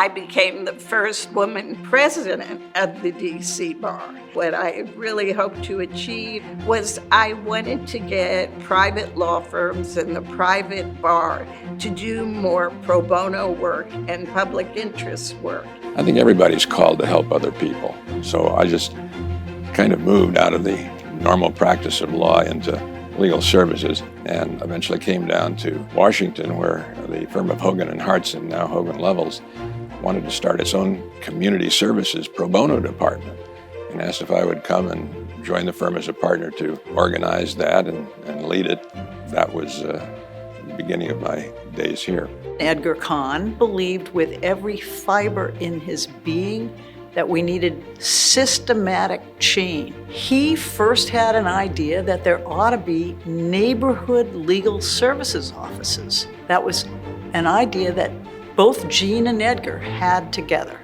I became the first woman president of the DC Bar. What I really hoped to achieve was I wanted to get private law firms and the private bar to do more pro bono work and public interest work. I think everybody's called to help other people. So I just kind of moved out of the normal practice of law into legal services and eventually came down to Washington, where the firm of Hogan and Hartson, now Hogan Lovells, wanted to start its own community services pro bono department, and asked if I would come and join the firm as a partner to organize that and lead it. That was the beginning of my days here. Edgar Kahn believed with every fiber in his being that we needed systematic change. He first had an idea that there ought to be neighborhood legal services offices. That was an idea that both Gene and Edgar had together,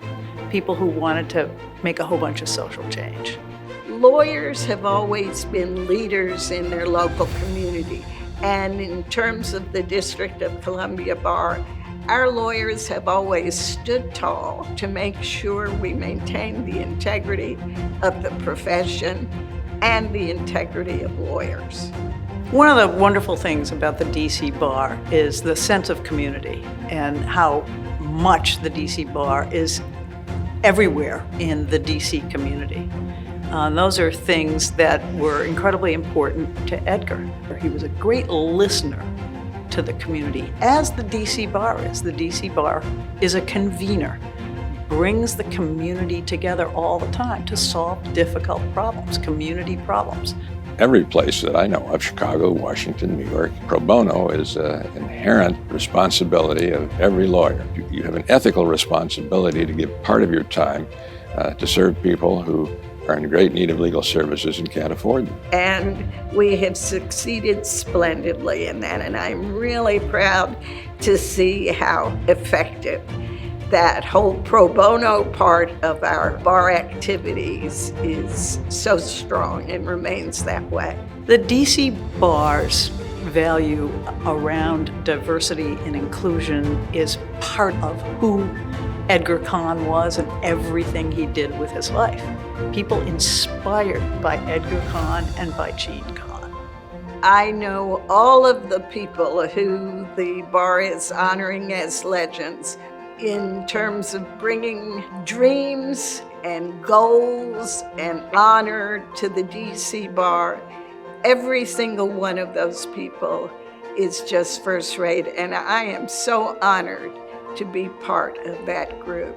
people who wanted to make a whole bunch of social change. Lawyers have always been leaders in their local community, and in terms of the District of Columbia Bar, our lawyers have always stood tall to make sure we maintain the integrity of the profession and the integrity of lawyers. One of the wonderful things about the DC Bar is the sense of community and how much the DC Bar is everywhere in the DC community. Those are things that were incredibly important to Edgar. He was a great listener to the community, as the DC Bar is. The DC Bar is a convener, brings the community together all the time to solve difficult problems, community problems. Every place that I know of, Chicago, Washington, New York, pro bono is an inherent responsibility of every lawyer. You have an ethical responsibility to give part of your time to serve people who are in great need of legal services and can't afford them. And we have succeeded splendidly in that, and I'm really proud to see how effective that whole pro bono part of our bar activities is so strong and remains that way. The DC Bar's value around diversity and inclusion is part of who Edgar Kahn was and everything he did with his life. People inspired by Edgar Kahn and by Gene Kahn. I know all of the people who the bar is honoring as legends in terms of bringing dreams and goals and honor to the DC Bar. Every single one of those people is just first rate, and I am so honored to be part of that group.